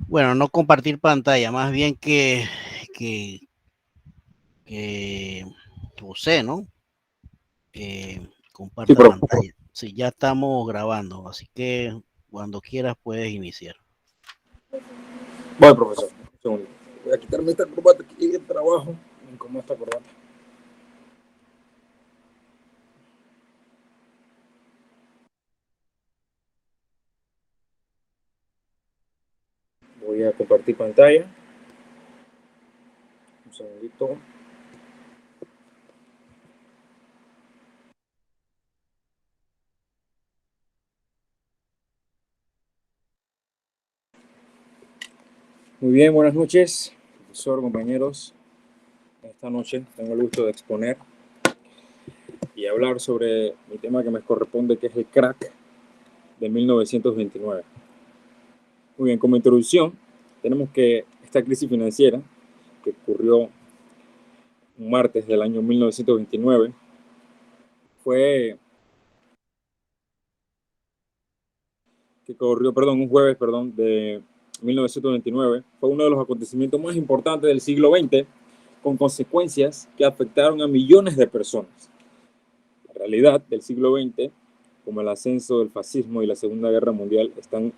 Bueno, no compartir pantalla, más bien que usted, ¿no? Sí, Comparta pero pantalla. Sí, ya estamos grabando, así que cuando quieras puedes iniciar. voy, profesor. Un segundito. Voy a quitarme esta corbata que llegue al trabajo. ¿Cómo esta corbata? Voy a compartir pantalla. Un segundito. Muy bien, buenas noches, profesor, compañeros. Esta noche tengo el gusto de exponer y hablar sobre mi tema que me corresponde, que es el crack de 1929. Muy bien, como introducción, tenemos que esta crisis financiera que ocurrió un martes del año 1929 fue un jueves, de 1929, fue uno de los acontecimientos más importantes del siglo XX, con consecuencias que afectaron a millones de personas. La realidad del siglo XX, como el ascenso del fascismo y la Segunda Guerra Mundial, están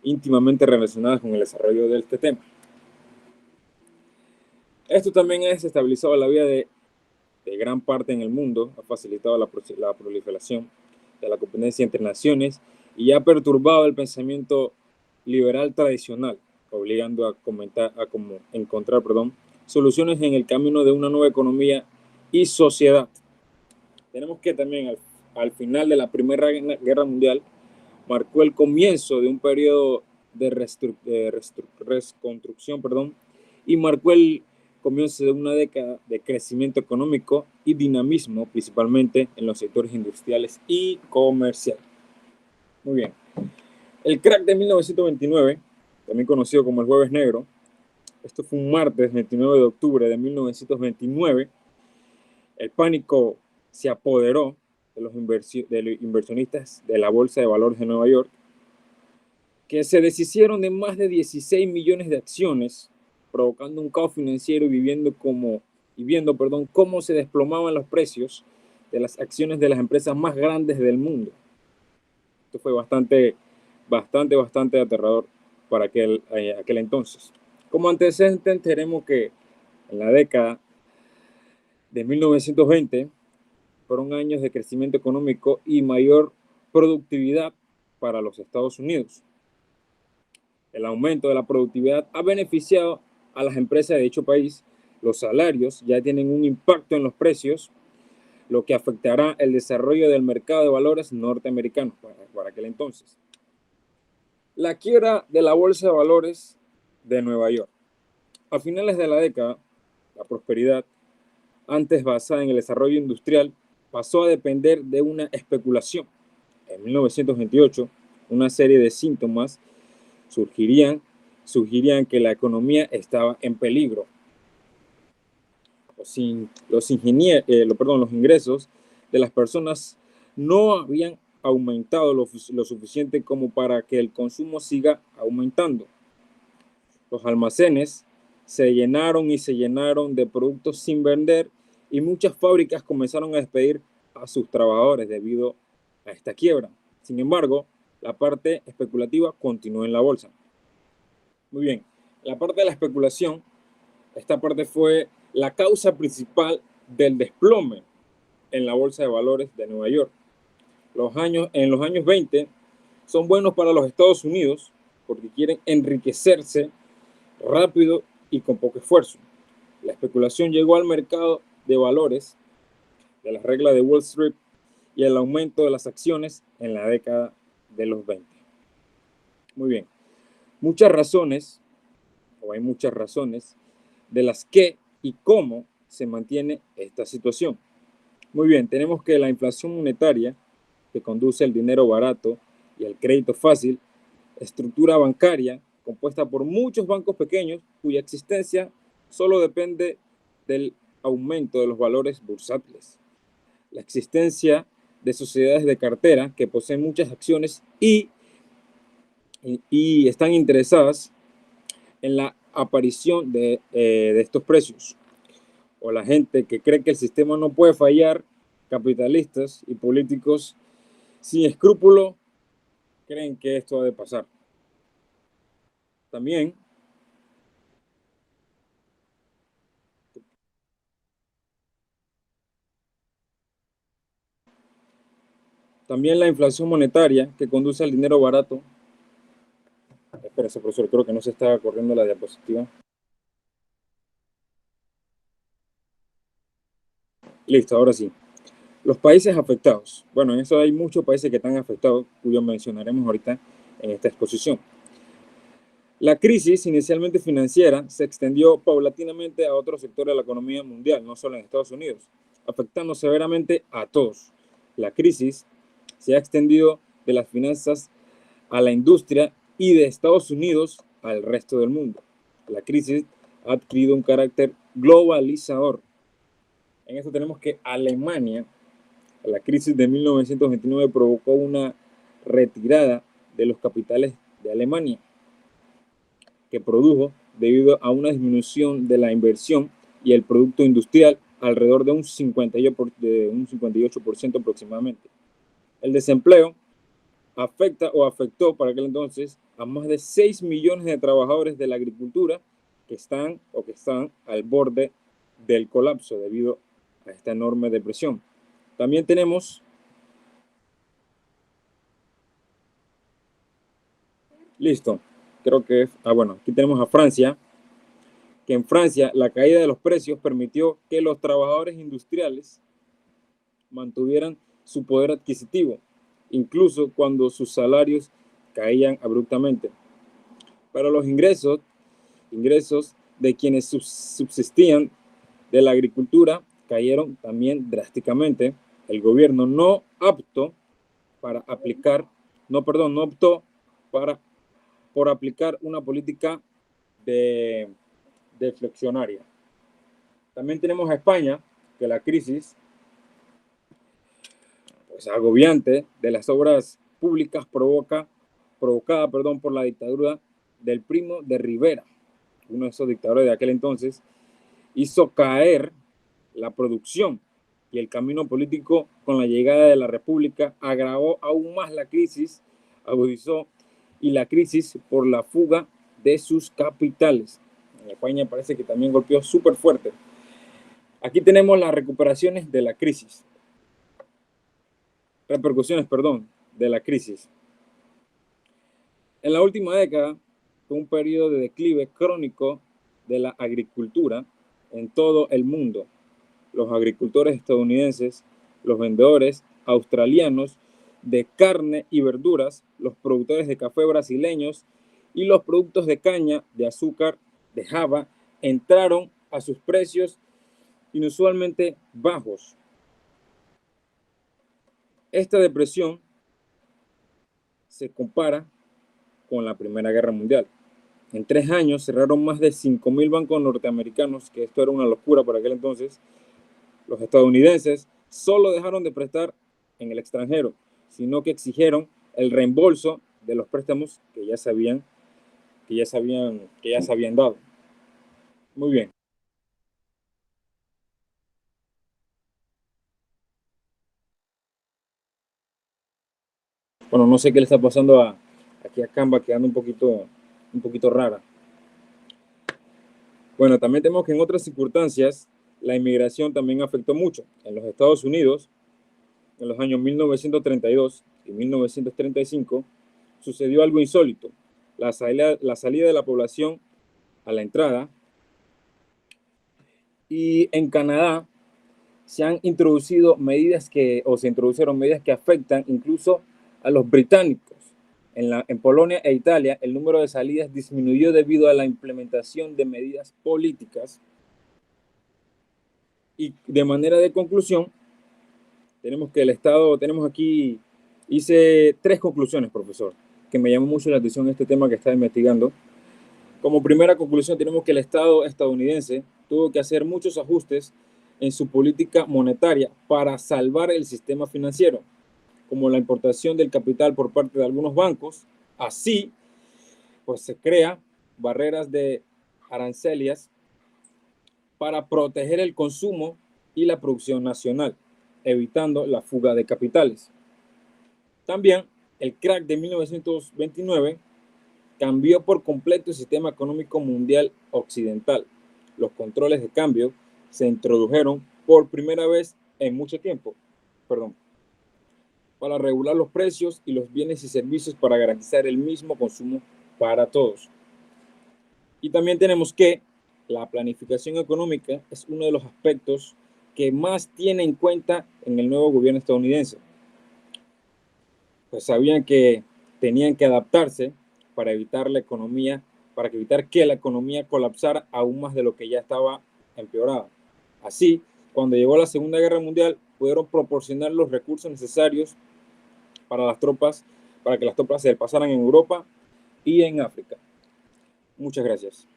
íntimamente relacionadas con el desarrollo de este tema. Esto también ha desestabilizado la vida de gran parte en el mundo, ha facilitado la proliferación de la competencia entre naciones y ha perturbado el pensamiento liberal tradicional, obligando a encontrar soluciones en el camino de una nueva economía y sociedad. Tenemos que también al final de la Primera Guerra Mundial marcó el comienzo de un periodo de reconstrucción, y marcó el comienzo de una década de crecimiento económico y dinamismo, principalmente en los sectores industriales y comerciales. Muy bien. El crack de 1929, también conocido como el Jueves Negro, esto fue un martes 29 de octubre de 1929, el pánico se apoderó de los inversionistas de la Bolsa de Valores de Nueva York, que se deshicieron de más de 16 millones de acciones, provocando un caos financiero y viendo cómo se desplomaban los precios de las acciones de las empresas más grandes del mundo. Esto fue bastante aterrador para aquel entonces. Como antecedente, tenemos que en la década de 1920 fueron años de crecimiento económico y mayor productividad para los Estados Unidos. El aumento de la productividad ha beneficiado a las empresas de dicho país. Los salarios ya tienen un impacto en los precios, lo que afectará el desarrollo del mercado de valores norteamericano para aquel entonces. La quiebra de la Bolsa de Valores de Nueva York. A finales de la década, la prosperidad, antes basada en el desarrollo industrial, pasó a depender de una especulación. En 1928, una serie de síntomas sugerían que la economía estaba en peligro. Los ingresos de las personas no habían aumentado lo suficiente como para que el consumo siga aumentando. Los almacenes se llenaron de productos sin vender y muchas fábricas comenzaron a despedir a sus trabajadores debido a esta quiebra. Sin embargo, la parte especulativa continuó en la bolsa. Muy bien, la parte de la especulación, esta parte fue la causa principal del desplome en la bolsa de valores de Nueva York. En los años 20 son buenos para los Estados Unidos porque quieren enriquecerse rápido y con poco esfuerzo. La especulación llegó al mercado de valores de las reglas de Wall Street y el aumento de las acciones en la década de los 20. Muy bien, hay muchas razones de las que y cómo se mantiene esta situación. Muy bien, tenemos que la inflación monetaria que conduce al dinero barato y al crédito fácil, estructura bancaria compuesta por muchos bancos pequeños cuya existencia solo depende del aumento de los valores bursátiles. La existencia de sociedades de cartera que poseen muchas acciones y están interesadas en la aparición de estos precios. O la gente que cree que el sistema no puede fallar, capitalistas y políticos sin escrúpulo, creen que esto ha de pasar. También la inflación monetaria que conduce al dinero barato. Espérese, profesor, creo que no se está corriendo la diapositiva. Listo, ahora sí. Los países afectados. Bueno, en eso hay muchos países que están afectados, cuyos mencionaremos ahorita en esta exposición. La crisis inicialmente financiera se extendió paulatinamente a otros sectores de la economía mundial, no solo en Estados Unidos, afectando severamente a todos. La crisis se ha extendido de las finanzas a la industria y de Estados Unidos al resto del mundo. La crisis ha adquirido un carácter globalizador. En esto tenemos que Alemania, la crisis de 1929 provocó una retirada de los capitales de Alemania, que produjo debido a una disminución de la inversión y el producto industrial alrededor de un 58% aproximadamente. El desempleo afectó para aquel entonces a más de 6 millones de trabajadores de la agricultura que están al borde del colapso debido a esta enorme depresión. También tenemos listo, creo que bueno, aquí tenemos a Francia, que en Francia la caída de los precios permitió que los trabajadores industriales mantuvieran su poder adquisitivo, incluso cuando sus salarios caían abruptamente. Pero los ingresos de quienes subsistían de la agricultura cayeron también drásticamente. El gobierno no optó por aplicar una política deflacionaria. También tenemos a España, que la crisis agobiante de las obras públicas provocada por la dictadura del Primo de Rivera, uno de esos dictadores de aquel entonces, hizo caer la producción, y el camino político con la llegada de la República agravó aún más la crisis, agudizó, y la crisis por la fuga de sus capitales. En España parece que también golpeó súper fuerte. Aquí tenemos las repercusiones de la crisis. De la crisis. En la última década fue un periodo de declive crónico de la agricultura en todo el mundo. Los agricultores estadounidenses, los vendedores australianos de carne y verduras, los productores de café brasileños y los productos de caña de azúcar de Java entraron a sus precios inusualmente bajos. Esta depresión se compara con la Primera Guerra Mundial. En 3 años cerraron más de 5.000 bancos norteamericanos, que esto era una locura para aquel entonces. Los estadounidenses solo dejaron de prestar en el extranjero, sino que exigieron el reembolso de los préstamos que ya se habían dado. Muy bien. Bueno, no sé qué le está pasando aquí a Canva, quedando un poquito rara. Bueno, también tenemos que en otras circunstancias la inmigración también afectó mucho. En los Estados Unidos, en los años 1932 y 1935, sucedió algo insólito. La salida de la población a la entrada. Y en Canadá se introdujeron medidas que afectan incluso a los británicos. En Polonia e Italia, el número de salidas disminuyó debido a la implementación de medidas políticas. Y de manera de conclusión, tenemos aquí, hice 3 conclusiones, profesor, que me llamó mucho la atención este tema que estaba investigando. Como primera conclusión, tenemos que el Estado estadounidense tuvo que hacer muchos ajustes en su política monetaria para salvar el sistema financiero, como la importación del capital por parte de algunos bancos. Así, pues se crea barreras de aranceles para proteger el consumo y la producción nacional, evitando la fuga de capitales. También el crack de 1929 cambió por completo el sistema económico mundial occidental. Los controles de cambio se introdujeron por primera vez en mucho tiempo, para regular los precios y los bienes y servicios para garantizar el mismo consumo para todos. Y también tenemos que la planificación económica es uno de los aspectos que más tiene en cuenta en el nuevo gobierno estadounidense. Pues sabían que tenían que adaptarse para evitar que la economía colapsara aún más de lo que ya estaba empeorada. Así, cuando llegó la Segunda Guerra Mundial, pudieron proporcionar los recursos necesarios para que las tropas se pasaran en Europa y en África. Muchas gracias.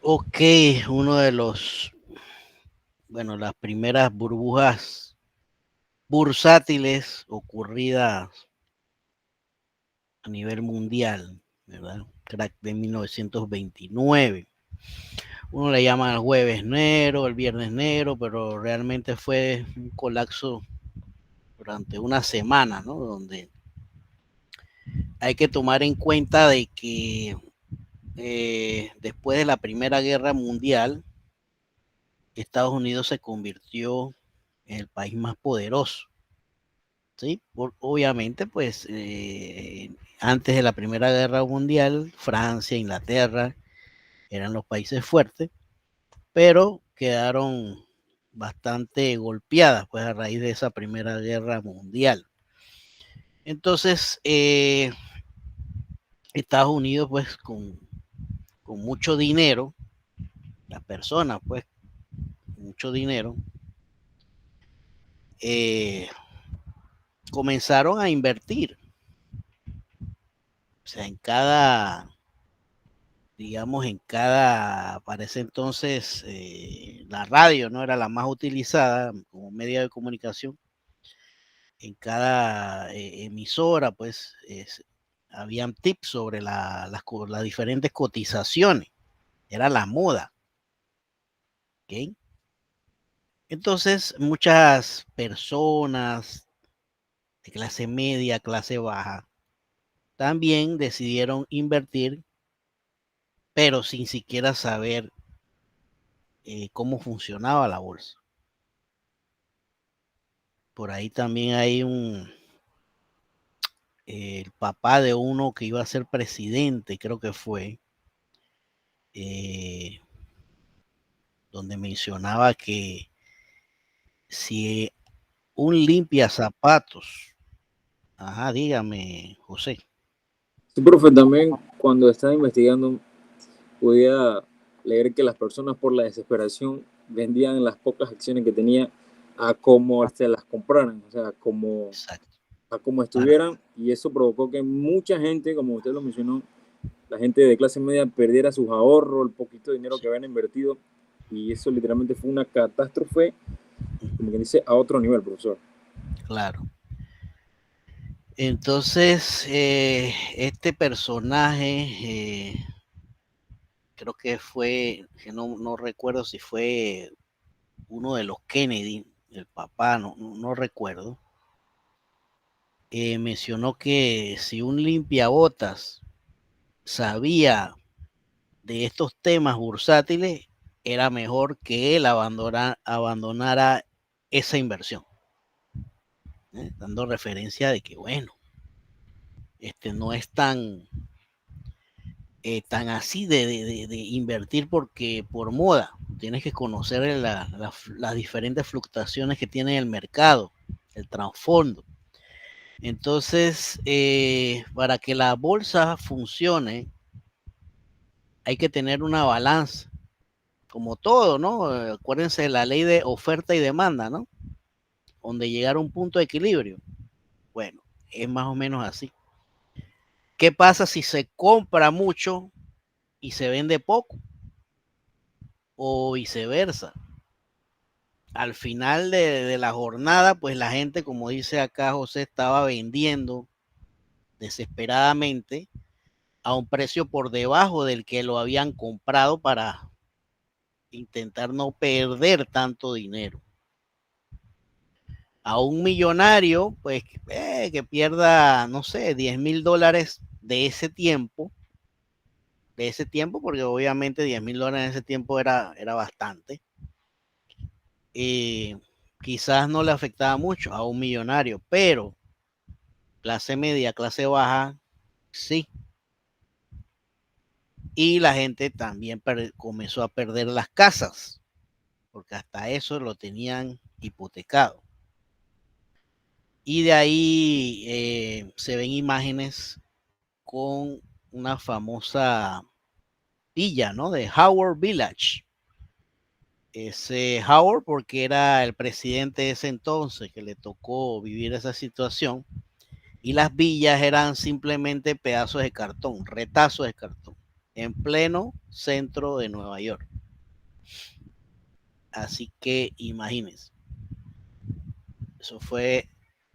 Ok, uno de los, bueno, las primeras burbujas bursátiles ocurridas a nivel mundial, ¿verdad? Crack de 1929. Uno le llama el jueves negro, el viernes negro, pero realmente fue un colapso durante una semana, ¿no? Donde hay que tomar en cuenta de que después de la Primera Guerra Mundial, Estados Unidos se convirtió en el país más poderoso. ¿Sí? Obviamente, pues antes de la Primera Guerra Mundial, Francia, Inglaterra eran los países fuertes, pero quedaron bastante golpeadas pues a raíz de esa Primera Guerra Mundial. Entonces, Estados Unidos pues con mucho dinero, las personas pues mucho dinero, comenzaron a invertir. O sea, para ese entonces, la radio no era la más utilizada como medio de comunicación. En cada emisora, pues, habían tips sobre las diferentes cotizaciones. Era la moda. ¿Ok? Entonces, muchas personas de clase media, clase baja, también decidieron invertir, pero sin siquiera saber cómo funcionaba la bolsa. Por ahí también hay el papá de uno que iba a ser presidente, creo que fue, eh, donde mencionaba que si un limpia zapatos, ajá, dígame, José. Sí, profe, también cuando estaba investigando podía leer que las personas por la desesperación vendían las pocas acciones que tenían a como se las compraran, o sea, Exacto. a como Para, estuvieran, y eso provocó que mucha gente, como usted lo mencionó, la gente de clase media perdiera sus ahorros, el poquito de dinero sí, que habían invertido, y eso literalmente fue una catástrofe, como quien dice, a otro nivel, profesor. claro. Entonces, este personaje, creo que fue, que no recuerdo si fue uno de los Kennedy, el papá, no recuerdo, mencionó que si un limpiabotas sabía de estos temas bursátiles, era mejor que él abandonara esa inversión, dando referencia de que, bueno, no es tan así de invertir porque por moda. Tienes que conocer las diferentes fluctuaciones que tiene el mercado, el trasfondo. Entonces, para que la bolsa funcione, hay que tener una balanza, como todo, ¿no? Acuérdense de la ley de oferta y demanda, ¿no? Donde llegar a un punto de equilibrio. Bueno, es más o menos así. ¿Qué pasa si se compra mucho y se vende poco? O viceversa. Al final de la jornada, pues la gente, como dice acá José, estaba vendiendo desesperadamente a un precio por debajo del que lo habían comprado para intentar no perder tanto dinero. A un millonario, pues que pierda, no sé, $10,000 de ese tiempo, porque obviamente $10,000 en ese tiempo era bastante. Quizás no le afectaba mucho a un millonario, pero clase media, clase baja, sí. Y la gente también comenzó a perder las casas, porque hasta eso lo tenían hipotecado. Y de ahí se ven imágenes con una famosa villa, ¿no? De Howard Village. Ese Howard, porque era el presidente de ese entonces que le tocó vivir esa situación, y las villas eran simplemente pedazos de cartón, retazos de cartón, en pleno centro de Nueva York. Así que imagínense, eso fue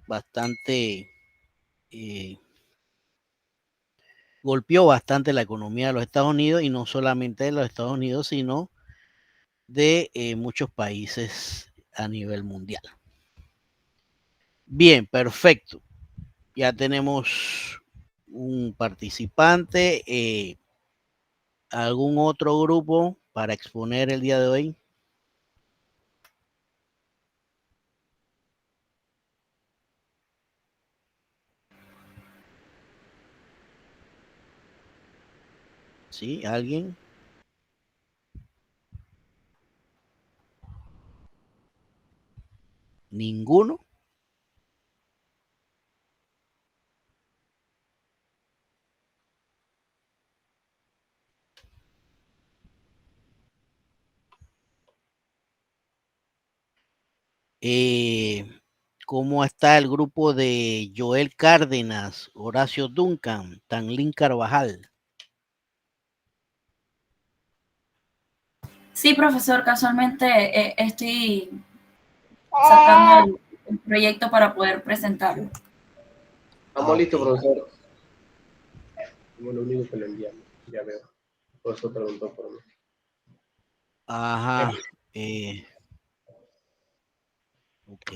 bastante, eh, golpeó bastante la economía de los Estados Unidos, y no solamente de los Estados Unidos, sino de muchos países a nivel mundial. Bien, perfecto. Ya tenemos un participante. ¿Algún otro grupo para exponer el día de hoy? ¿Sí? ¿Alguien? ¿Ninguno? ¿Cómo está el grupo de Joel Cárdenas, Horacio Duncan, Tanlín Carvajal? Sí, profesor, casualmente estoy sacando el proyecto para poder presentarlo. Estamos listos, profesor. Como lo único que le enviamos, ya veo. Por eso preguntó por mí. Ajá. Ok.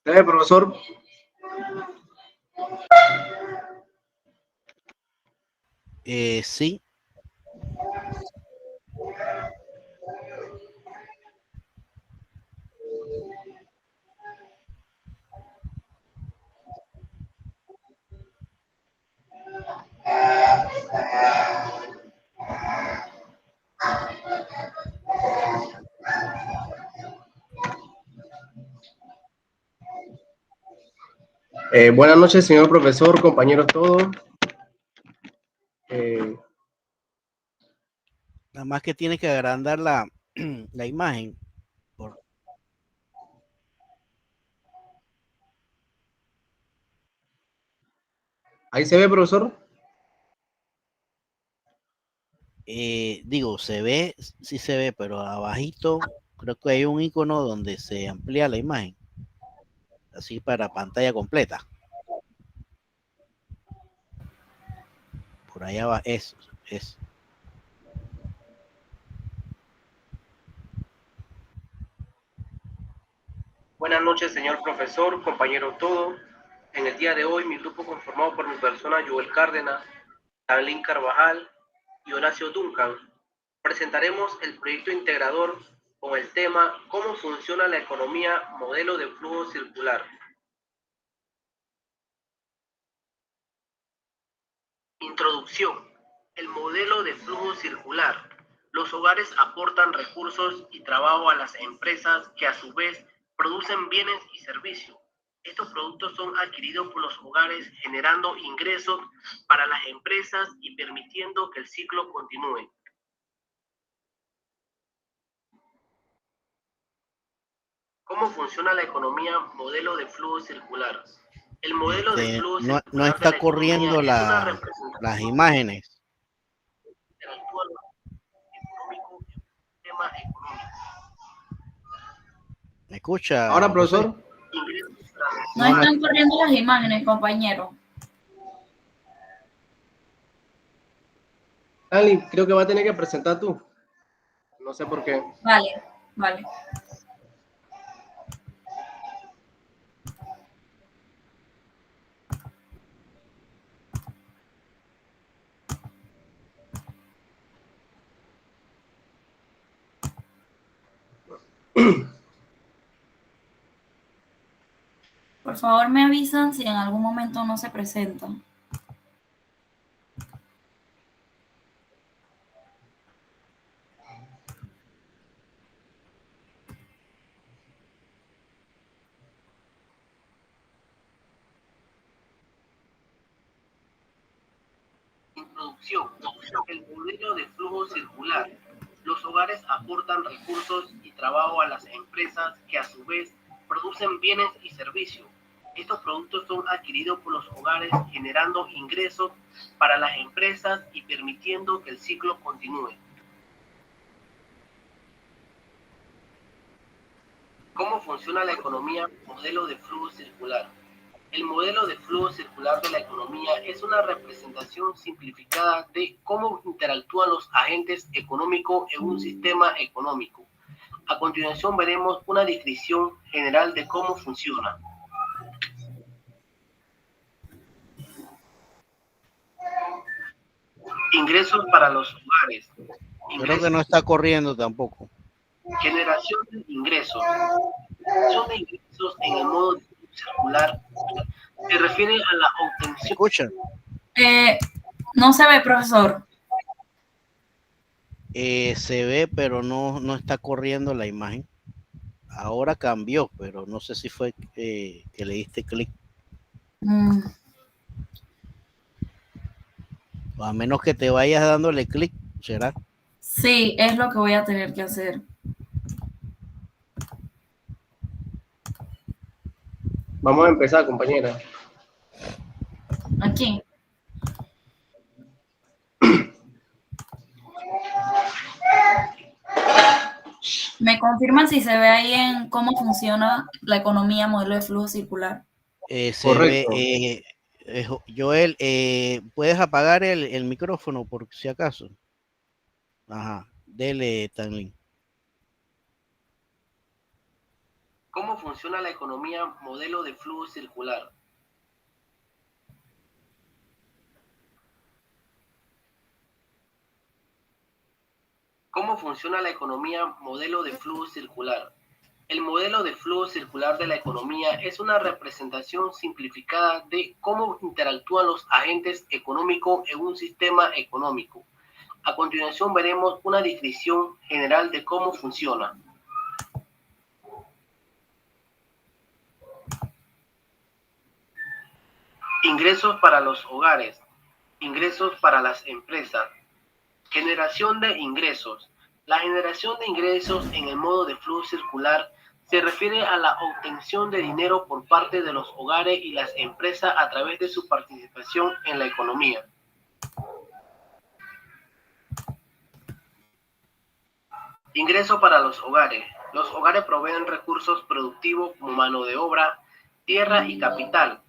¿Se ve, profesor? Sí. Buenas noches, señor profesor, compañeros todos. Nada más que tiene que agrandar la, la imagen. Ahí se ve, profesor. Digo, se ve, sí se ve, pero abajito creo que hay un icono donde se amplía la imagen, así para pantalla completa. Por allá va, eso. Buenas noches, señor profesor, compañero todo. En el día de hoy, mi grupo conformado por mi persona, Joel Cárdenas, Darlene Carvajal y Horacio Duncan, presentaremos el proyecto integrador con el tema ¿Cómo funciona la economía modelo de flujo circular? Introducción. El modelo de flujo circular. Los hogares aportan recursos y trabajo a las empresas que a su vez producen bienes y servicios. Estos productos son adquiridos por los hogares generando ingresos para las empresas y permitiendo que el ciclo continúe. ¿Cómo funciona la economía modelo de flujo circular? El modelo de flujo No circular está de la economía corriendo es una las representación imágenes. del actual económico en un sistema económico. ¿Me escucha, Ahora, José? profesor. No No, están corriendo las imágenes, compañero. Stanley, creo que va a tener que presentar tú. No sé por qué. Vale, vale. Por favor, me avisan si en algún momento no se presentan. Introducción. El modelo de flujo circular. Los hogares aportan recursos y trabajo a las empresas que a su vez producen bienes y servicios. Estos productos son adquiridos por los hogares generando ingresos para las empresas y permitiendo que el ciclo continúe. ¿Cómo funciona la economía modelo de flujo circular? El modelo de flujo circular de la economía es una representación simplificada de cómo interactúan los agentes económicos en un sistema económico. A continuación veremos una descripción general de cómo funciona. Ingresos para los hogares. creo que no está corriendo tampoco. Generación de ingresos. Generación de ingresos en el modo de flujo circular se refiere a la ¿Me obtención. escuchan? No se ve, profesor. Se ve, pero no está corriendo la imagen. Ahora cambió, pero no sé si fue que le diste clic. O a menos que te vayas dándole clic, ¿será? Sí, es lo que voy a tener que hacer. Vamos a empezar, compañera. Aquí. ¿Me confirman si se ve ahí en cómo funciona la economía modelo de flujo circular? Se Correcto. ve, Joel, ¿puedes apagar el micrófono por si acaso? Ajá, dele, Tanlin. ¿Cómo funciona la economía modelo de flujo circular? ¿Cómo funciona la economía modelo de flujo circular? El modelo de flujo circular de la economía es una representación simplificada de cómo interactúan los agentes económicos en un sistema económico. A continuación veremos una descripción general de cómo funciona. Ingresos para los hogares. Ingresos para las empresas. Generación de ingresos. La generación de ingresos en el modo de flujo circular se refiere a la obtención de dinero por parte de los hogares y las empresas a través de su participación en la economía. Ingreso para los hogares. Los hogares proveen recursos productivos como mano de obra, tierra y capital.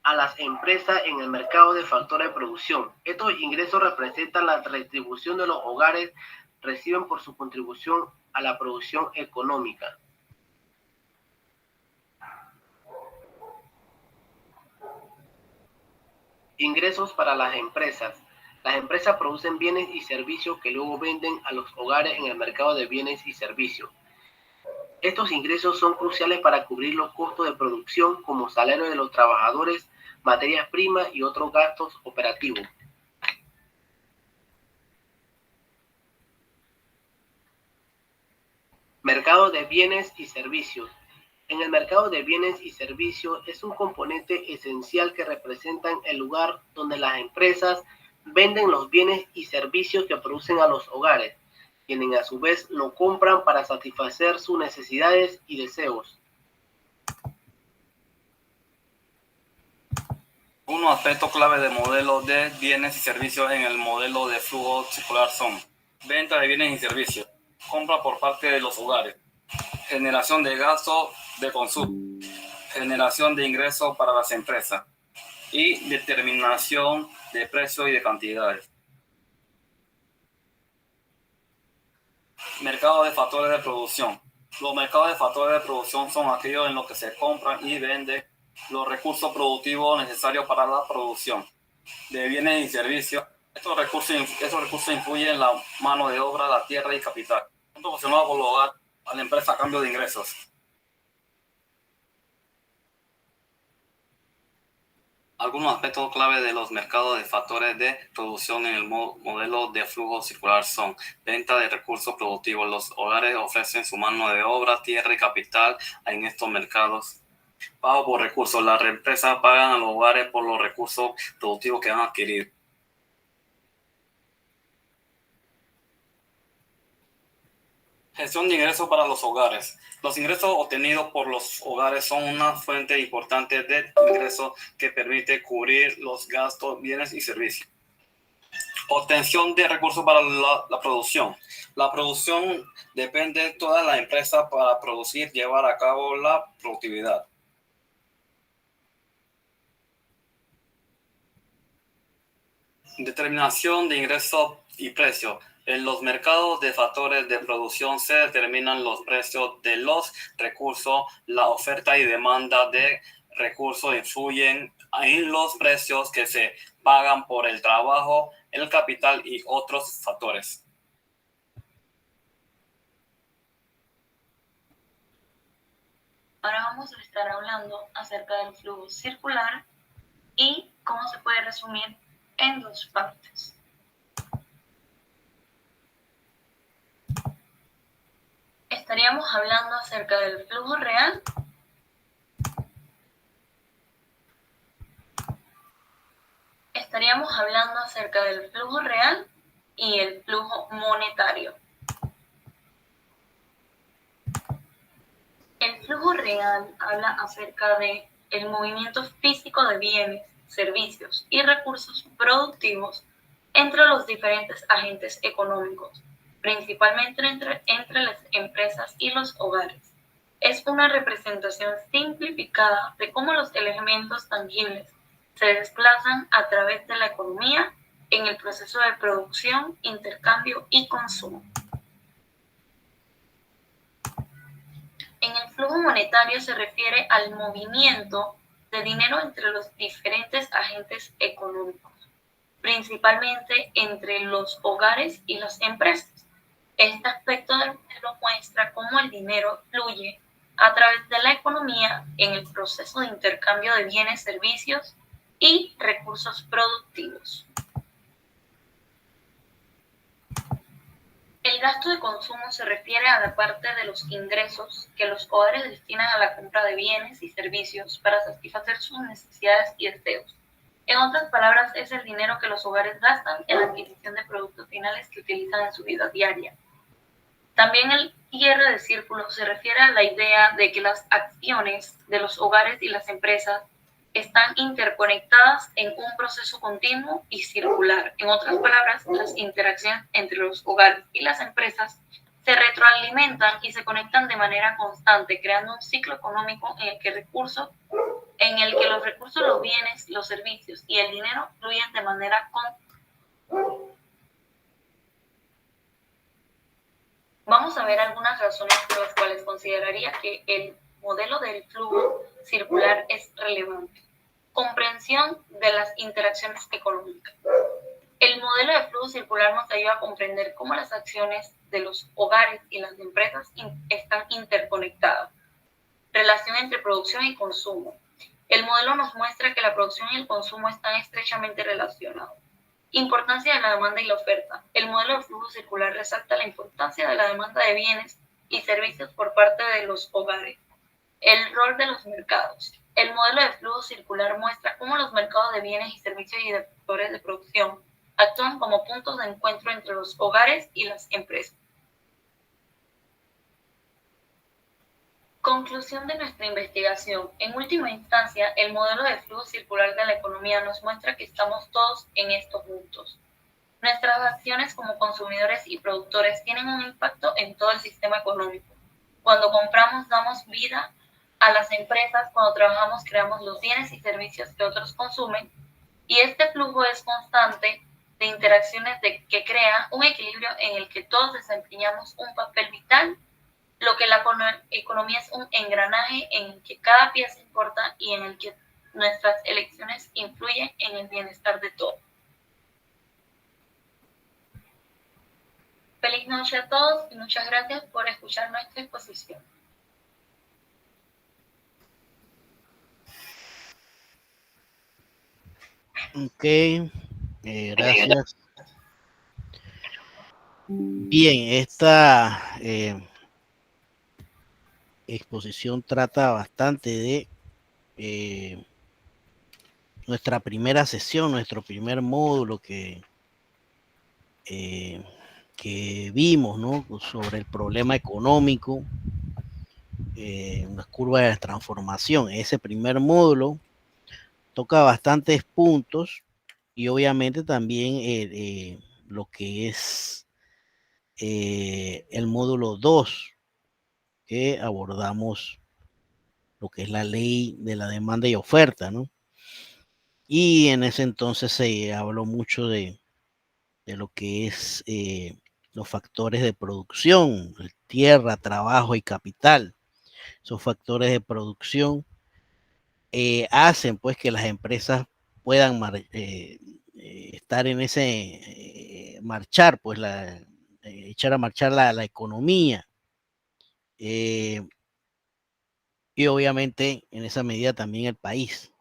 a las empresas en el mercado de factores de producción. Estos ingresos representan la retribución de los hogares reciben por su contribución a la producción económica. Ingresos para las empresas. Las empresas producen bienes y servicios que luego venden a los hogares en el mercado de bienes y servicios. Estos ingresos son cruciales para cubrir los costos de producción como salario de los trabajadores, materias primas y otros gastos operativos. Mercado de bienes y servicios. En el mercado de bienes y servicios es un componente esencial que representan el lugar donde las empresas venden los bienes y servicios que producen a los hogares, quienes a su vez lo compran para satisfacer sus necesidades y deseos. Unos aspectos clave del modelo de bienes y servicios en el modelo de flujo circular son: venta de bienes y servicios, compra por parte de los hogares, generación de gastos de consumo, generación de ingresos para las empresas y determinación de precios y de cantidades. Mercado de factores de producción. Los mercados de factores de producción son aquellos en los que se compran y venden los recursos productivos necesarios para la producción de bienes y servicios. Estos recursos influyen en la mano de obra, la tierra y capital, proporcionados por el hogar a la empresa a cambio de ingresos. Algunos aspectos clave de los mercados de factores de producción en el modelo de flujo circular son: venta de recursos productivos. Los hogares ofrecen su mano de obra, tierra y capital en estos mercados. Pago por recursos. Las empresas pagan a los hogares por los recursos productivos que han adquirido. Gestión de ingresos para los hogares. Los ingresos obtenidos por los hogares son una fuente importante de ingresos que permite cubrir los gastos, bienes y servicios. Obtención de recursos para la producción. La producción depende de toda la empresa para producir, llevar a cabo la productividad. Determinación de ingresos y precios. En los mercados de factores de producción se determinan los precios de los recursos. La oferta y demanda de recursos influyen en los precios que se pagan por el trabajo, el capital y otros factores. Ahora vamos a estar hablando acerca del flujo circular y cómo se puede resumir en dos partes. Estaríamos hablando acerca del flujo real y el flujo monetario. El flujo real habla acerca de el movimiento físico de bienes, servicios y recursos productivos entre los diferentes agentes económicos, principalmente entre las empresas y los hogares. Es una representación simplificada de cómo los elementos tangibles se desplazan a través de la economía en el proceso de producción, intercambio y consumo. En el flujo monetario se refiere al movimiento de dinero entre los diferentes agentes económicos, principalmente entre los hogares y las empresas. Este aspecto del modelo muestra cómo el dinero fluye a través de la economía en el proceso de intercambio de bienes, servicios y recursos productivos. El gasto de consumo se refiere a la parte de los ingresos que los hogares destinan a la compra de bienes y servicios para satisfacer sus necesidades y deseos. En otras palabras, es el dinero que los hogares gastan en la adquisición de productos finales que utilizan en su vida diaria. También el cierre de círculo se refiere a la idea de que las acciones de los hogares y las empresas están interconectadas en un proceso continuo y circular. En otras palabras, las interacciones entre los hogares y las empresas se retroalimentan y se conectan de manera constante, creando un ciclo económico en el que recursos en el que los recursos, los bienes, los servicios y el dinero fluyen de manera Vamos a ver algunas razones por las cuales consideraría que el modelo del flujo circular es relevante. Comprensión de las interacciones económicas. El modelo de flujo circular nos ayuda a comprender cómo las acciones de los hogares y las empresas están interconectadas. Relación entre producción y consumo. El modelo nos muestra que la producción y el consumo están estrechamente relacionados. Importancia de la demanda y la oferta. El modelo de flujo circular resalta la importancia de la demanda de bienes y servicios por parte de los hogares. El rol de los mercados. El modelo de flujo circular muestra cómo los mercados de bienes y servicios y de factores de producción actúan como puntos de encuentro entre los hogares y las empresas. Conclusión de nuestra investigación. En última instancia, el modelo de flujo circular de la economía nos muestra que estamos todos en estos puntos. Nuestras acciones como consumidores y productores tienen un impacto en todo el sistema económico. Cuando compramos, damos vida a las empresas. Cuando trabajamos, creamos los bienes y servicios que otros consumen. Y este flujo es constante de interacciones que crea un equilibrio en el que todos desempeñamos un papel vital. Lo que la economía es un engranaje en el que cada pieza importa y en el que nuestras elecciones influyen en el bienestar de todos. Feliz noche a todos y muchas gracias por escuchar nuestra exposición. Ok, gracias. Bien, esta exposición trata bastante de nuestra primera sesión, nuestro primer módulo que vimos, ¿no? Sobre el problema económico, una curva de transformación. Ese primer módulo toca bastantes puntos y obviamente también lo que es el módulo 2, que abordamos lo que es la ley de la demanda y oferta, ¿no? Y en ese entonces se habló mucho de lo que es los factores de producción, tierra, trabajo y capital. Esos factores de producción hacen pues que las empresas puedan estar en ese marchar, pues echar a marchar la economía. Y obviamente en esa medida también el país.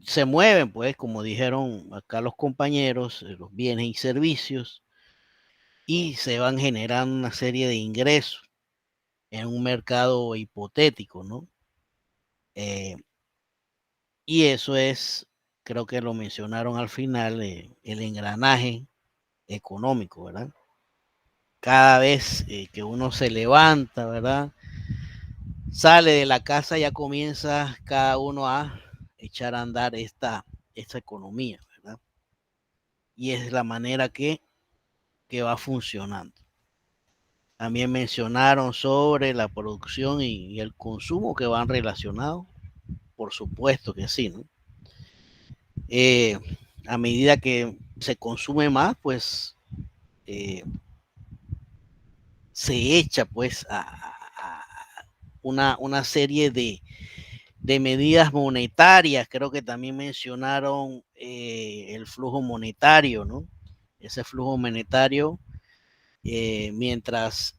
Se mueven, pues, como dijeron acá los compañeros, los bienes y servicios, y se van generando una serie de ingresos en un mercado hipotético, ¿no? Y eso es, creo que lo mencionaron al final, el engranaje económico, ¿verdad? Cada vez que uno se levanta, ¿verdad? Sale de la casa, ya comienza cada uno a echar a andar esta economía, ¿verdad? Y es la manera que va funcionando. También mencionaron sobre la producción y el consumo que van relacionados. Por supuesto que sí, ¿no? A medida que se consume más, pues se echa pues a una serie de medidas monetarias. Creo que también mencionaron el flujo monetario, ¿no? Ese flujo monetario, mientras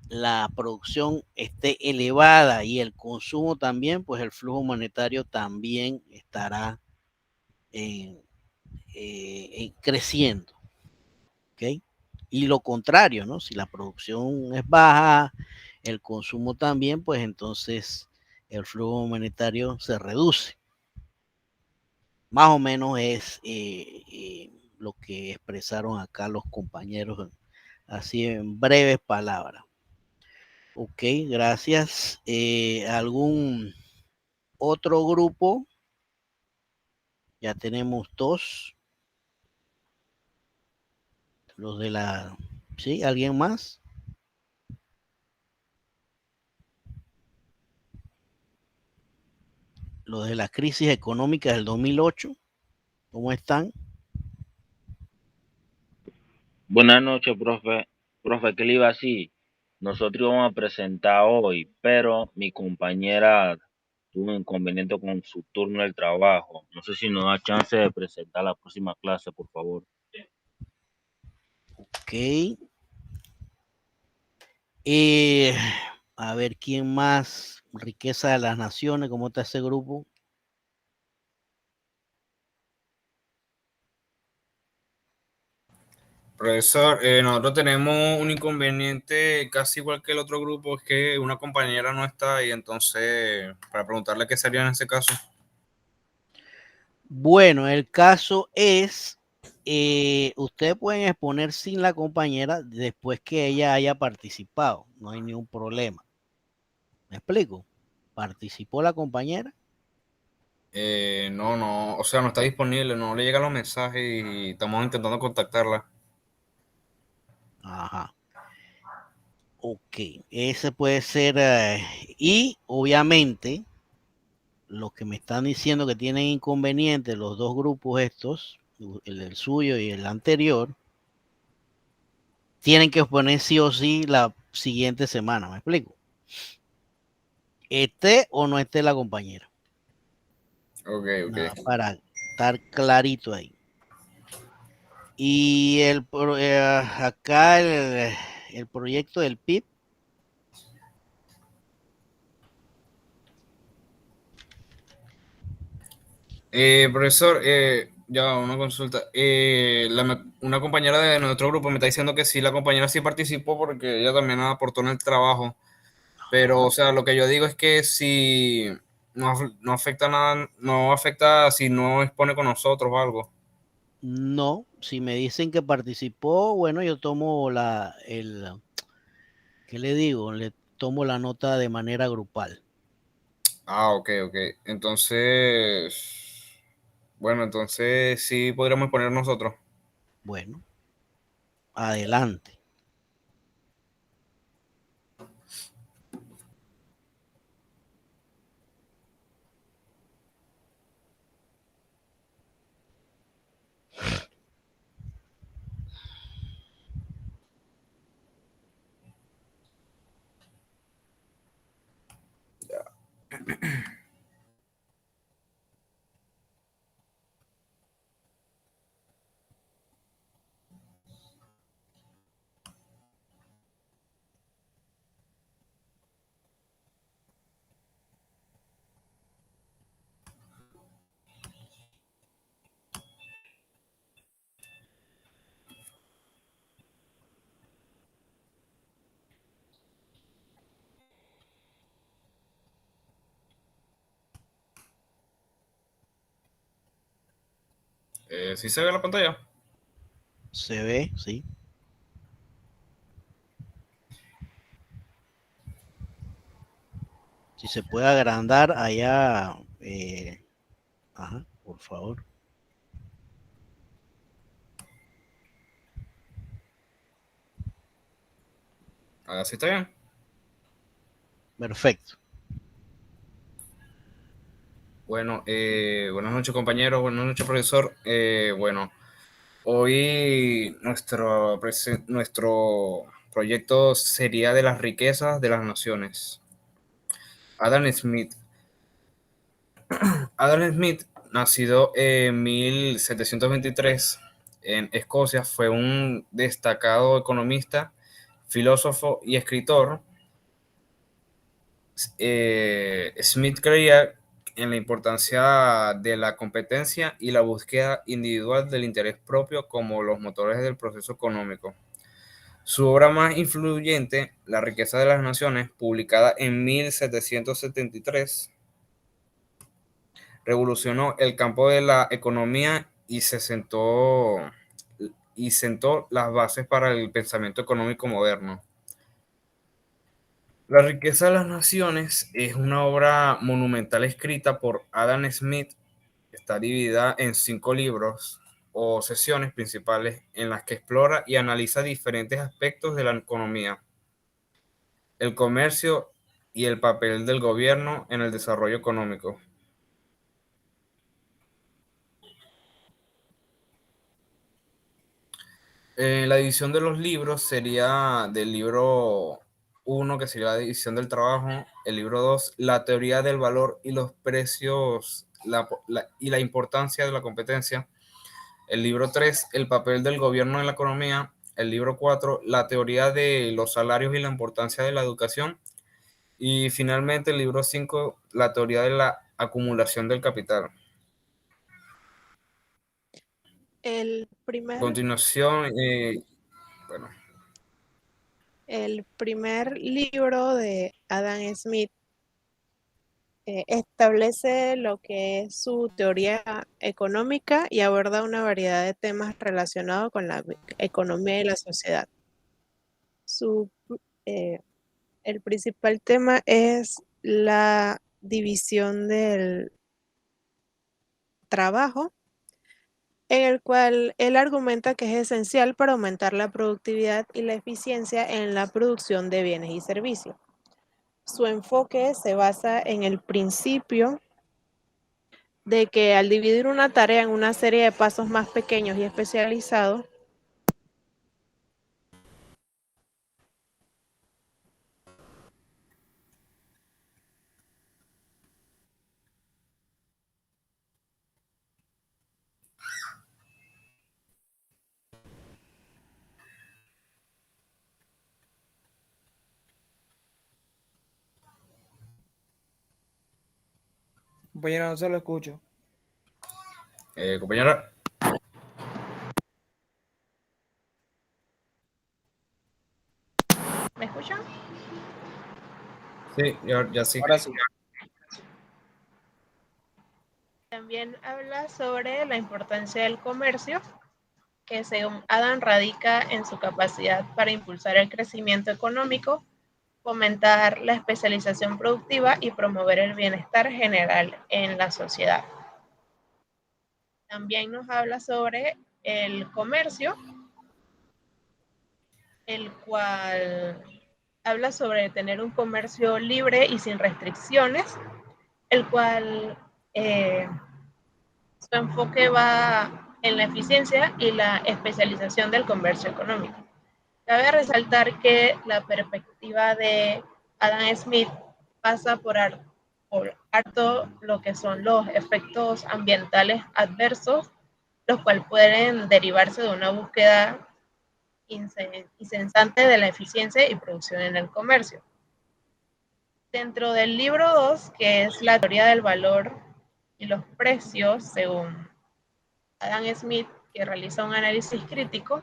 la producción esté elevada y el consumo también, pues el flujo monetario también estará creciendo. ¿Ok? Y lo contrario, ¿no? Si la producción es baja, el consumo también, pues entonces el flujo monetario se reduce. Más o menos es lo que expresaron acá los compañeros, así en breves palabras. Ok, gracias. ¿Algún otro grupo? Ya tenemos dos. Los de la... ¿Sí? ¿Alguien más? los de la crisis económica del 2008. ¿Cómo están? Buenas noches, profe. Profe, ¿qué le iba así? Nosotros íbamos a presentar hoy, pero mi compañera tuvo un inconveniente con su turno del trabajo. No sé si nos da chance de presentar la próxima clase, por favor. Ok. A ver, ¿quién más? Riqueza de las Naciones, ¿cómo está ese grupo? Profesor, nosotros tenemos un inconveniente casi igual que el otro grupo, es que una compañera no está ahí, entonces, para preguntarle qué sería en ese caso. Bueno, el caso es, ustedes pueden exponer sin la compañera después que ella haya participado, no hay ningún problema. ¿Me explico? ¿Participó la compañera? No, o sea, no está disponible, no le llegan los mensajes y estamos intentando contactarla. Ajá. Ok, ese puede ser, y obviamente los que me están diciendo que tienen inconvenientes, los dos grupos estos, el del suyo y el anterior, tienen que exponer sí o sí la siguiente semana, ¿me explico? Esté o no esté la compañera. Ok. Nada, para estar clarito ahí. Y acá el proyecto del PIB. Profesor, ya una consulta. Una compañera de nuestro grupo me está diciendo que sí, la compañera sí participó porque ella también aportó en el trabajo. Pero, o sea, lo que yo digo es que si no afecta nada, no afecta si no expone con nosotros o algo. No, si me dicen que participó, bueno, yo tomo ¿qué le digo? Le tomo la nota de manera grupal. Ok. Entonces sí podríamos exponer nosotros. Bueno, adelante. ¿Sí se ve la pantalla? Se ve, sí. Si se puede agrandar allá, ajá, por favor. Así está bien. Perfecto. Bueno, buenas noches compañeros, buenas noches profesor. Bueno, hoy nuestro proyecto sería de las riquezas de las naciones. Adam Smith. Adam Smith, nacido en 1723 en Escocia, fue un destacado economista, filósofo y escritor. Smith creía en la importancia de la competencia y la búsqueda individual del interés propio como los motores del proceso económico. Su obra más influyente, La riqueza de las naciones, publicada en 1773, revolucionó el campo de la economía y sentó las bases para el pensamiento económico moderno. La riqueza de las naciones es una obra monumental escrita por Adam Smith. Está dividida en 5 libros o sesiones principales en las que explora y analiza diferentes aspectos de la economía, el comercio y el papel del gobierno en el desarrollo económico. La división de los libros sería del libro 1, que sería la división del trabajo, el libro 2, la teoría del valor y los precios y la importancia de la competencia, el libro 3, el papel del gobierno en la economía, el libro 4, la teoría de los salarios y la importancia de la educación, y finalmente el libro 5, la teoría de la acumulación del capital. El A primer, continuación, bueno, el primer libro de Adam Smith establece lo que es su teoría económica y aborda una variedad de temas relacionados con la economía y la sociedad. Su, eh, el principal tema es la división del trabajo, en el cual él argumenta que es esencial para aumentar la productividad y la eficiencia en la producción de bienes y servicios. Su enfoque se basa en el principio de que al dividir una tarea en una serie de pasos más pequeños y especializados, Compañera, no se lo escucho. compañera. ¿me escuchan? Sí, ya sí. Ahora sí. También habla sobre la importancia del comercio, que según Adam radica en su capacidad para impulsar el crecimiento económico, fomentar la especialización productiva y promover el bienestar general en la sociedad. También nos habla sobre el comercio, el cual habla sobre tener un comercio libre y sin restricciones, el cual su enfoque va en la eficiencia y la especialización del comercio económico. Cabe resaltar que la perspectiva de Adam Smith pasa por harto lo que son los efectos ambientales adversos, los cuales pueden derivarse de una búsqueda incesante de la eficiencia y producción en el comercio. Dentro del libro 2, que es la teoría del valor y los precios, según Adam Smith, que realiza un análisis crítico,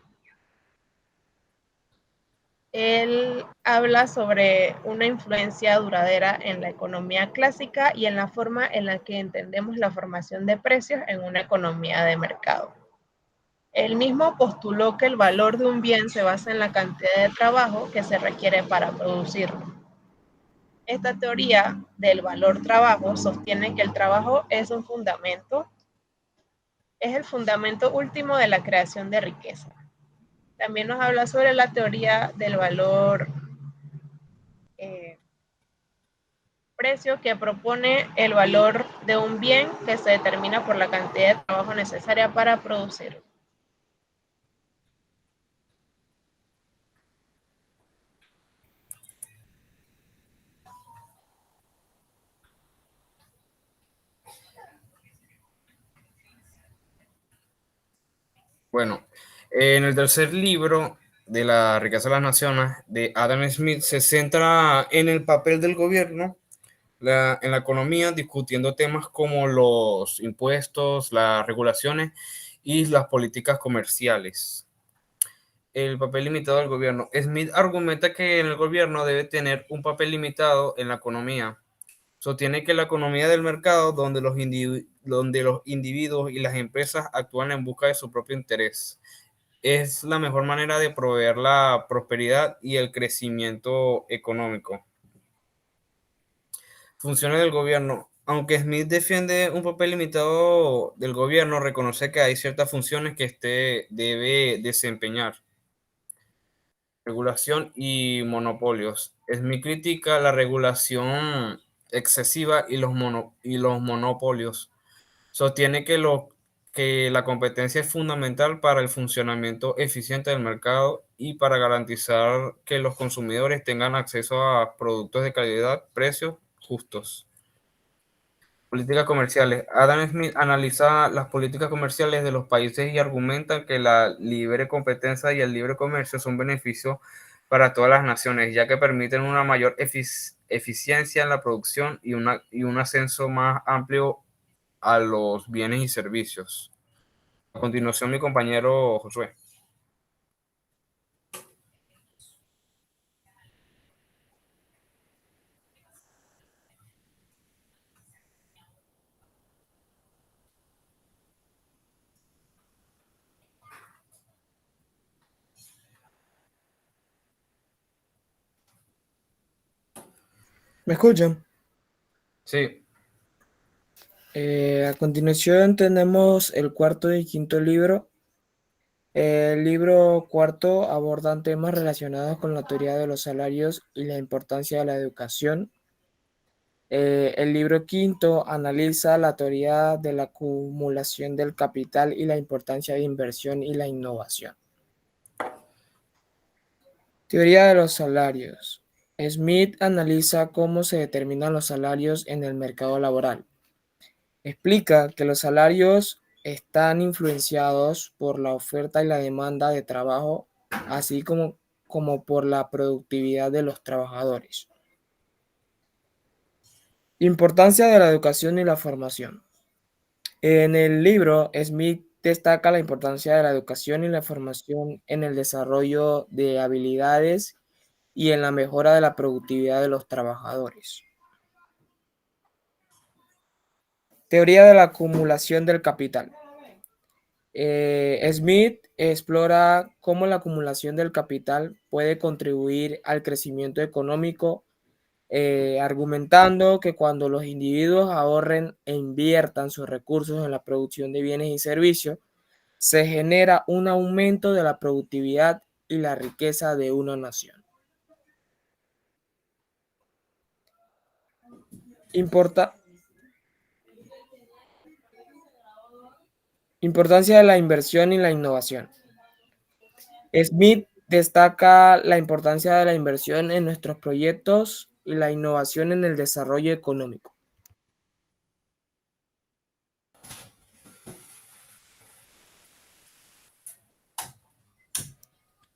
él habla sobre una influencia duradera en la economía clásica y en la forma en la que entendemos la formación de precios en una economía de mercado. Él mismo postuló que el valor de un bien se basa en la cantidad de trabajo que se requiere para producirlo. Esta teoría del valor trabajo sostiene que el trabajo es el fundamento último de la creación de riqueza. También nos habla sobre la teoría del valor precio, que propone el valor de un bien que se determina por la cantidad de trabajo necesaria para producirlo. Bueno, en el tercer libro de La riqueza de las naciones de Adam Smith se centra en el papel del gobierno en la economía, discutiendo temas como los impuestos, las regulaciones y las políticas comerciales. El papel limitado del gobierno. Smith argumenta que el gobierno debe tener un papel limitado en la economía. Sostiene que la economía del mercado, donde los individuos y las empresas actúan en busca de su propio interés, es la mejor manera de proveer la prosperidad y el crecimiento económico. Funciones del gobierno. Aunque Smith defiende un papel limitado del gobierno, reconoce que hay ciertas funciones que éste debe desempeñar. Regulación y monopolios. Smith critica la regulación excesiva y los monopolios. Sostiene que que la competencia es fundamental para el funcionamiento eficiente del mercado y para garantizar que los consumidores tengan acceso a productos de calidad, precios justos. Políticas comerciales. Adam Smith analiza las políticas comerciales de los países y argumenta que la libre competencia y el libre comercio son beneficios para todas las naciones, ya que permiten una mayor eficiencia en la producción y un ascenso más amplio a los bienes y servicios. A continuación, mi compañero Josué. ¿Me escuchan? Sí. A continuación tenemos el cuarto y quinto libro. El libro cuarto aborda temas relacionados con la teoría de los salarios y la importancia de la educación. El libro quinto analiza la teoría de la acumulación del capital y la importancia de inversión y la innovación. Teoría de los salarios. Smith analiza cómo se determinan los salarios en el mercado laboral. Explica que los salarios están influenciados por la oferta y la demanda de trabajo, así como por la productividad de los trabajadores. Importancia de la educación y la formación. En el libro, Smith destaca la importancia de la educación y la formación en el desarrollo de habilidades y en la mejora de la productividad de los trabajadores. Teoría de la acumulación del capital. Smith explora cómo la acumulación del capital puede contribuir al crecimiento económico, argumentando que cuando los individuos ahorren e inviertan sus recursos en la producción de bienes y servicios, se genera un aumento de la productividad y la riqueza de una nación. Importancia de la inversión y la innovación. Smith destaca la importancia de la inversión en nuestros proyectos y la innovación en el desarrollo económico.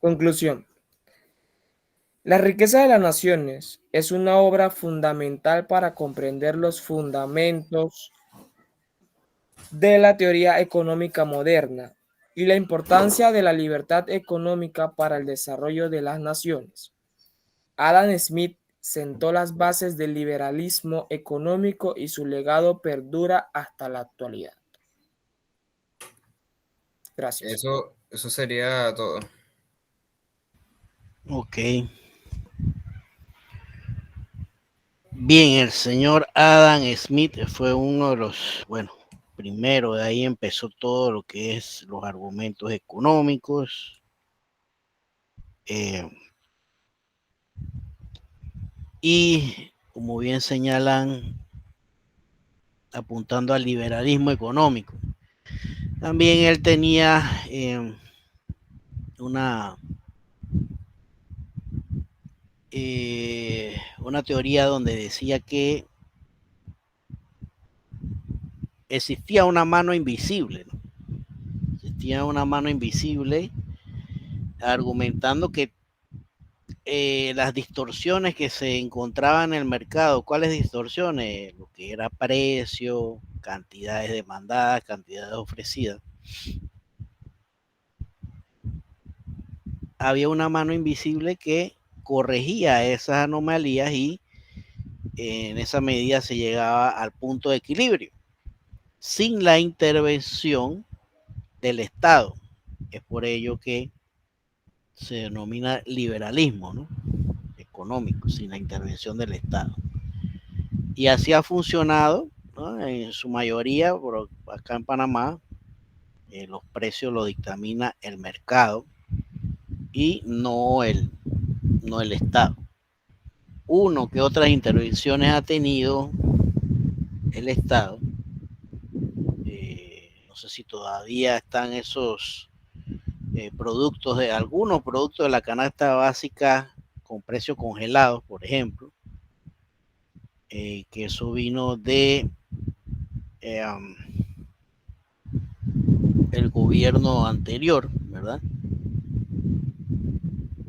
Conclusión. La riqueza de las naciones es una obra fundamental para comprender los fundamentos de la teoría económica moderna y la importancia de la libertad económica para el desarrollo de las naciones. Adam Smith sentó las bases del liberalismo económico y su legado perdura hasta la actualidad. Gracias. Eso sería todo. Ok. Bien, el señor Adam Smith fue uno de los, primero de ahí empezó todo lo que es los argumentos económicos. Y como bien señalan, apuntando al liberalismo económico. También él tenía una teoría donde decía que existía una mano invisible, ¿no? Existía una mano invisible, argumentando que las distorsiones que se encontraban en el mercado, ¿cuáles distorsiones? Lo que era precio, cantidades demandadas, cantidades ofrecidas. Había una mano invisible que corregía esas anomalías y en esa medida se llegaba al punto de equilibrio sin la intervención del Estado. Es por ello que se denomina liberalismo, ¿no? Económico, sin la intervención del Estado. Y así ha funcionado, ¿no? En su mayoría, por acá en Panamá, los precios los dictamina el mercado y no el Estado. Uno que otras intervenciones ha tenido el Estado. No sé si todavía están esos productos, algunos productos de la canasta básica con precios congelados, por ejemplo, que eso vino de el gobierno anterior, ¿verdad?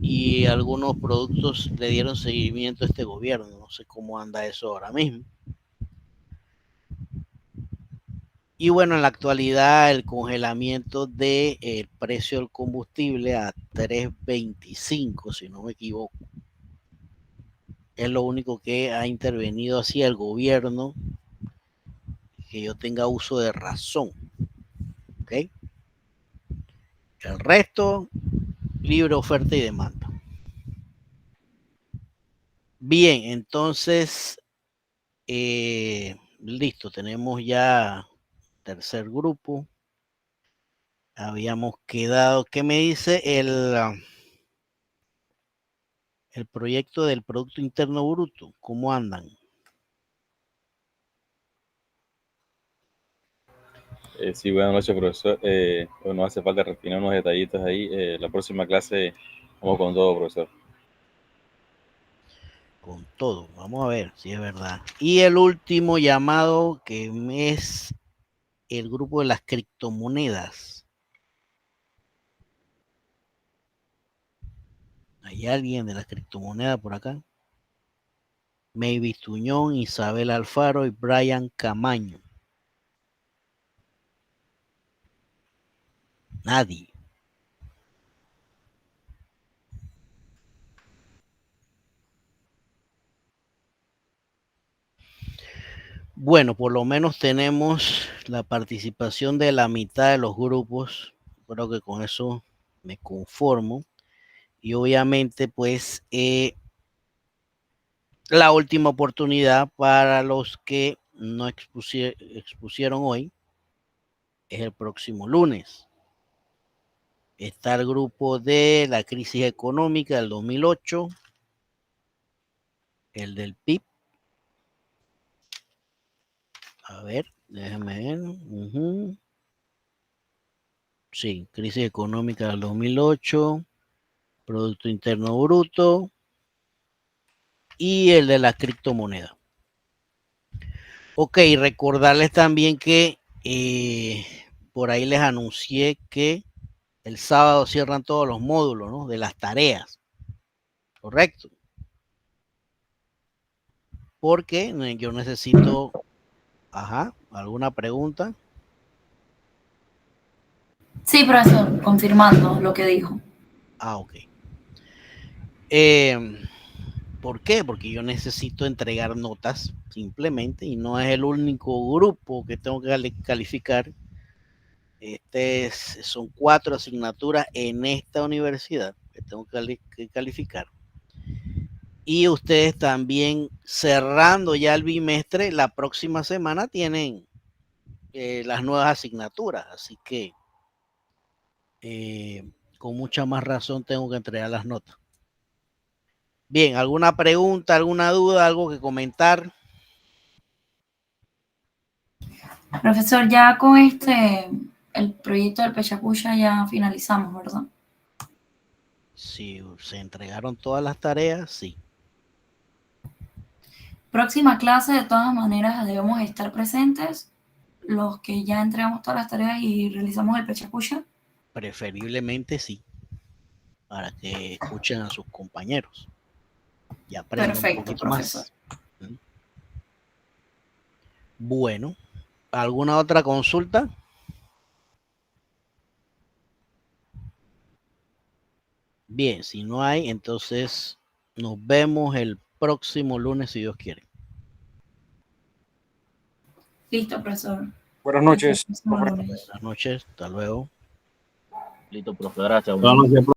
Y algunos productos le dieron seguimiento a este gobierno. No sé cómo anda eso ahora mismo. Y bueno, en la actualidad el congelamiento del precio del combustible a 3.25, si no me equivoco, es lo único que ha intervenido así el gobierno, que yo tenga uso de razón. ¿Ok? El resto, libre oferta y demanda. Bien, entonces, listo, tenemos ya tercer grupo. Habíamos quedado, ¿qué me dice el proyecto del Producto Interno Bruto? ¿Cómo andan? Sí, buenas noches, profesor. Bueno, hace falta refinar unos detallitos ahí. La próxima clase vamos con todo, profesor. Con todo, vamos a ver si es verdad. Y el último llamado, que es el grupo de las criptomonedas. ¿Hay alguien de las criptomonedas por acá? Mavis Tuñón, Isabel Alfaro y Brian Camaño. Nadie. Bueno, por lo menos tenemos la participación de la mitad de los grupos. Creo que con eso me conformo. Y obviamente, pues, la última oportunidad para los que no expusieron hoy es el próximo lunes. Está el grupo de la crisis económica del 2008, el del PIB. A ver, déjame ver. Sí, crisis económica del 2008, Producto Interno Bruto y el de la criptomoneda. Ok, recordarles también que por ahí les anuncié que el sábado cierran todos los módulos, ¿no? De las tareas. Correcto. Porque yo necesito, ¿alguna pregunta? Sí, profesor, confirmando lo que dijo. Ok. ¿Por qué? Porque yo necesito entregar notas simplemente y no es el único grupo que tengo que calificar. Son 4 asignaturas en esta universidad que tengo que calificar. Y ustedes también, cerrando ya el bimestre, la próxima semana tienen las nuevas asignaturas. Así que con mucha más razón tengo que entregar las notas. Bien, ¿alguna pregunta, alguna duda, algo que comentar? Profesor, ya con el proyecto del Pechacucha ya finalizamos, ¿verdad? Si se entregaron todas las tareas, sí. Próxima clase, de todas maneras, debemos estar presentes los que ya entregamos todas las tareas y realizamos el Pechacucha. Preferiblemente sí, para que escuchen a sus compañeros y aprendan Perfecto, un poquito profesor. más. Bueno, ¿alguna otra consulta? Bien, si no hay, entonces nos vemos el próximo lunes, si Dios quiere. Listo, profesor. Buenas noches. Buenas noches, hasta luego. Listo, profe, gracias. Buenas noches, profe.